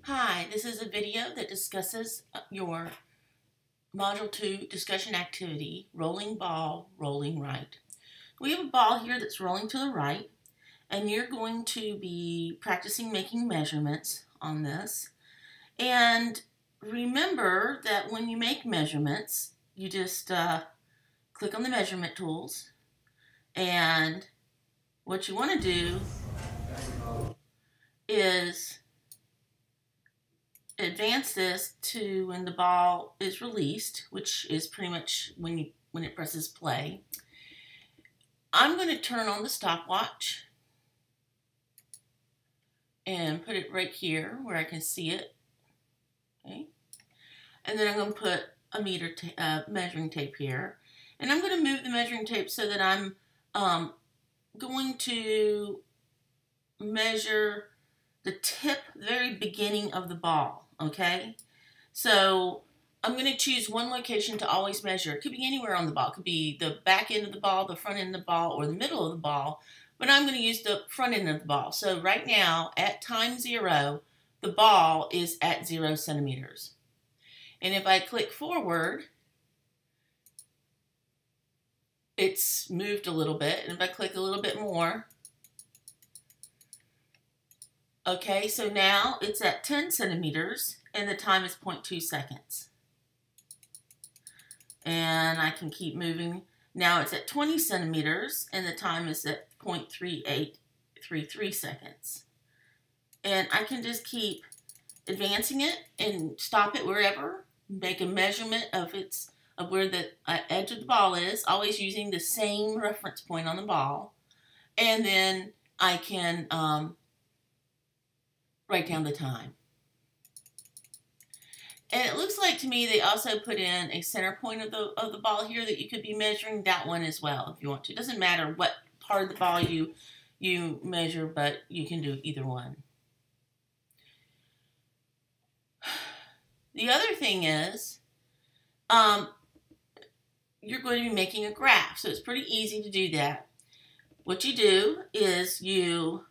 Hi, this is a video that discusses your Module 2 discussion activity, rolling ball, rolling right. We have a ball here that's rolling to the right, and you're going to be practicing making measurements on this. And remember that when you make measurements, you just click on the measurement tools, and what you want to do is advance this to when the ball is released, which is pretty much when it presses play. I'm going to turn on the stopwatch and put it right here where I can see it. Okay, and then I'm going to put a measuring tape here, and I'm going to move the measuring tape so that I'm going to measure the tip, very beginning of the ball. Okay, so I'm going to choose one location to always measure. It could be anywhere on the ball. It could be the back end of the ball, the front end of the ball, or the middle of the ball. But I'm going to use the front end of the ball. So right now, at time 0, the ball is at 0 centimeters. And if I click forward, it's moved a little bit. And if I click a little bit more, okay, so now it's at 10 centimeters and the time is 0.2 seconds. And I can keep moving. Now it's at 20 centimeters and the time is at 0.3833 seconds. And I can just keep advancing it and stop it wherever, make a measurement of where the edge of the ball is, always using the same reference point on the ball. And then I can write down the time. And it looks like to me they also put in a center point of the ball here that you could be measuring that one as well if you want to. It doesn't matter what part of the ball you measure, but you can do either one. The other thing is you're going to be making a graph, so it's pretty easy to do that. What you do is you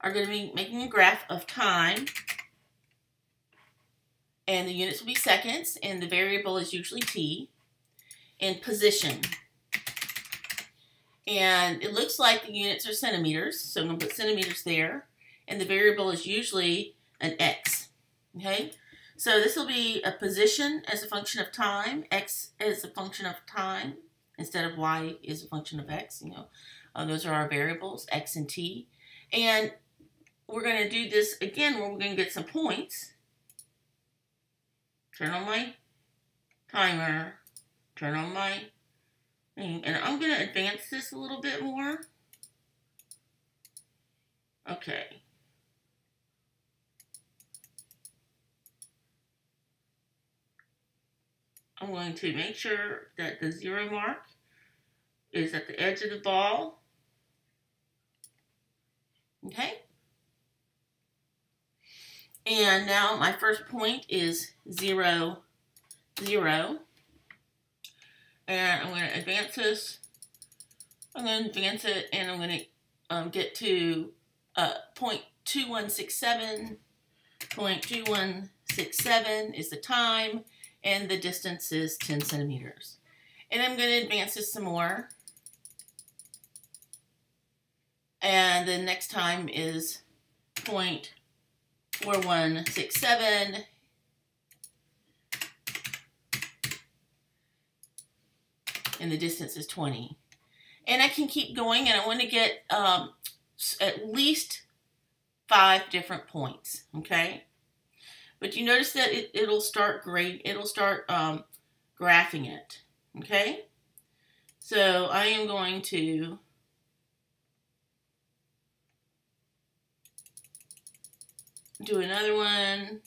are going to be making a graph of time, and the units will be seconds, and the variable is usually t, and position. And it looks like the units are centimeters, so I'm going to put centimeters there, and the variable is usually an x. Okay, so this will be a position as a function of time, x as a function of time, instead of y is a function of x. Those are our variables, x and t. And we're going to do this again where we're going to get some points. Turn on my timer, turn on my thing, and I'm going to advance this a little bit more. Okay. I'm going to make sure that the 0 mark is at the edge of the ball. Okay. And now my first point is 0, 0. And I'm going to advance this. I'm going to advance it, and I'm going to get to 0.2167. 0.2167 is the time, and the distance is 10 centimeters. And I'm going to advance this some more. And the next time is 0.4167. And the distance is 20. And I can keep going, and I want to get at least 5 different points, okay? But you notice that it'll start graphing it, okay? So I am going to do another one.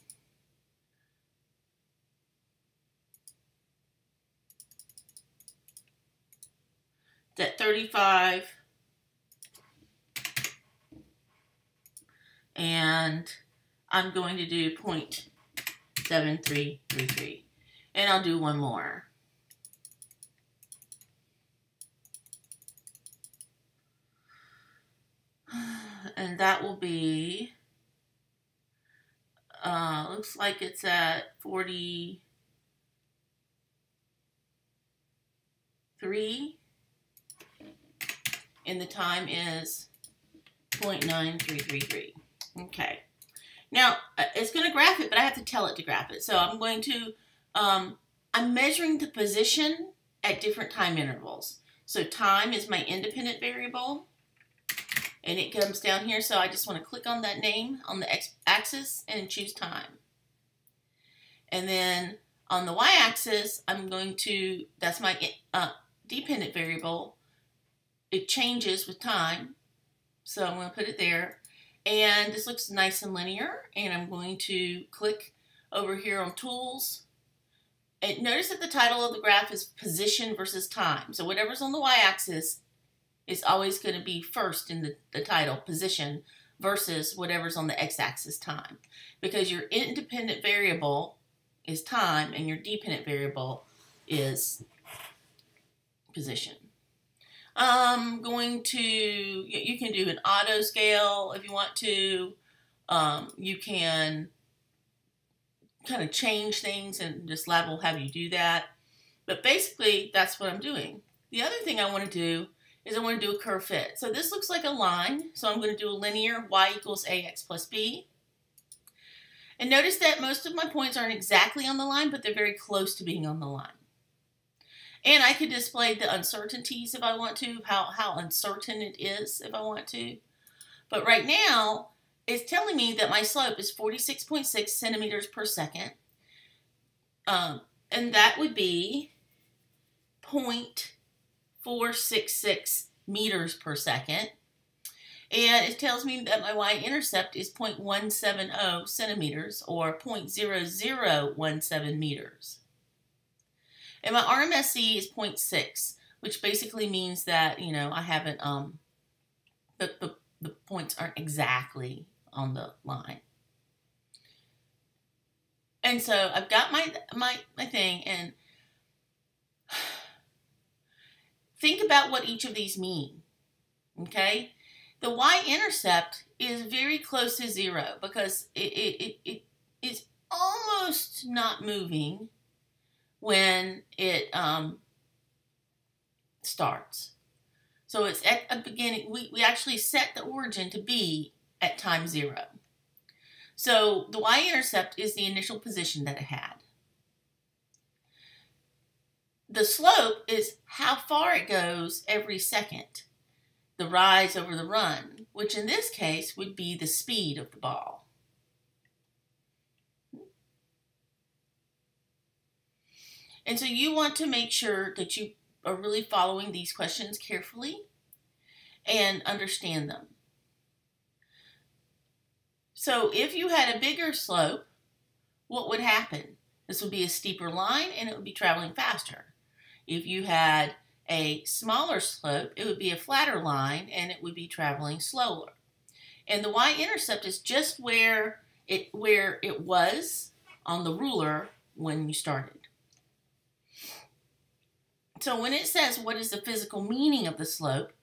It's at 35. And I'm going to do 0.7333. And I'll do one more. And that will be Looks like it's at 43, and the time is 0.9333. Okay. Now, it's going to graph it, but I have to tell it to graph it. So I'm going to, I'm measuring the position at different time intervals. So time is my independent variable, and it comes down here. So I just want to click on that name on the x-axis and choose time. And then on the y-axis, I'm going to, that's my dependent variable. It changes with time. So I'm going to put it there. And this looks nice and linear. And I'm going to click over here on Tools. And notice that the title of the graph is Position versus Time. So whatever's on the y-axis is always going to be first in the title, Position, versus whatever's on the x-axis, Time. Because your independent variable is time and your dependent variable is position. I'm going to, you can do an auto scale if you want to. You can kind of change things, and this lab will have you do that. But basically, that's what I'm doing. The other thing I want to do is I want to do a curve fit. So this looks like a line. So I'm going to do a linear y equals ax plus b. And notice that most of my points aren't exactly on the line, but they're very close to being on the line. And I could display the uncertainties if I want to, how uncertain it is if I want to. But right now, it's telling me that my slope is 46.6 centimeters per second. And that would be 0.466 meters per second. And it tells me that my y-intercept is 0.170 centimeters, or 0.0017 meters. And my RMSE is 0.6, which basically means that, you know, I haven't, the points aren't exactly on the line. And so I've got my thing, and think about what each of these mean, okay? The y-intercept is very close to 0 because it is almost not moving when it starts. So it's at a beginning, we actually set the origin to be at time 0. So the y-intercept is the initial position that it had. The slope is how far it goes every second, the rise over the run, which in this case would be the speed of the ball. And so you want to make sure that you are really following these questions carefully and understand them. So if you had a bigger slope, what would happen? This would be a steeper line and it would be traveling faster. If you had a smaller slope, it would be a flatter line and it would be traveling slower. And the y-intercept is just where it was on the ruler when you started. So when it says what is the physical meaning of the slope,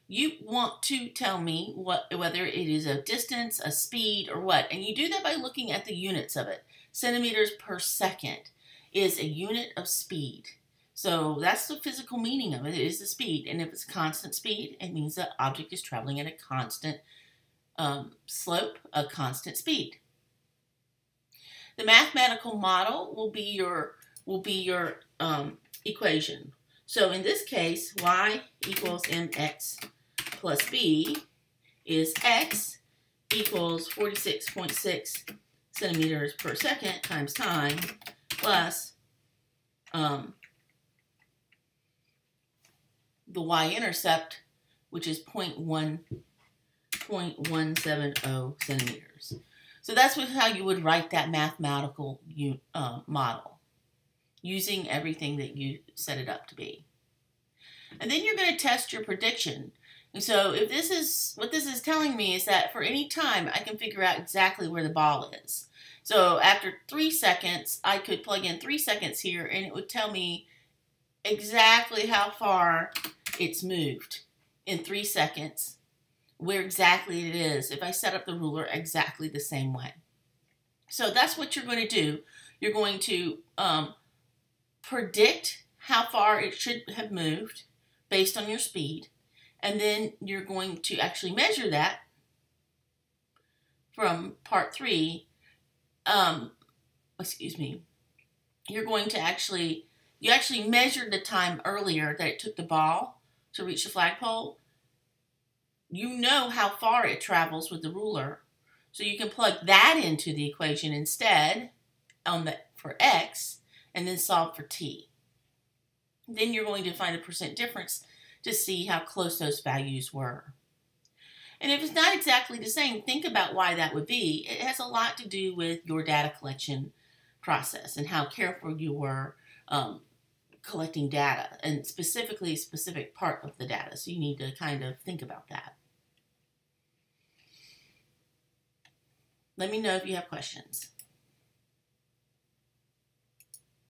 you want to tell me whether it is a distance, a speed, or what. And you do that by looking at the units of it. Centimeters per second is a unit of speed. So that's the physical meaning of it, is the speed. And if it's constant speed, it means the object is traveling at a constant slope, a constant speed. The mathematical model will be your equation. So in this case, y equals mx plus b is x equals 46.6 centimeters per second times time plus the y-intercept, which is 0.170 centimeters. So that's how you would write that mathematical model, using everything that you set it up to be. And then you're going to test your prediction. And so if this is, what this is telling me is that for any time, I can figure out exactly where the ball is. So after 3 seconds, I could plug in 3 seconds here, and it would tell me exactly how far it's moved in 3 seconds, where exactly it is, if I set up the ruler exactly the same way. So that's what you're going to do. You're going to predict how far it should have moved based on your speed. And then you're going to actually measure that from part 3. You're going to actually measured the time earlier that it took the ball to reach the flagpole. You know how far it travels with the ruler. So you can plug that into the equation instead for x, and then solve for t. Then you're going to find the percent difference to see how close those values were. And if it's not exactly the same, think about why that would be. It has a lot to do with your data collection process and how careful you were collecting data, and specifically a specific part of the data. So you need to kind of think about that. Let me know if you have questions.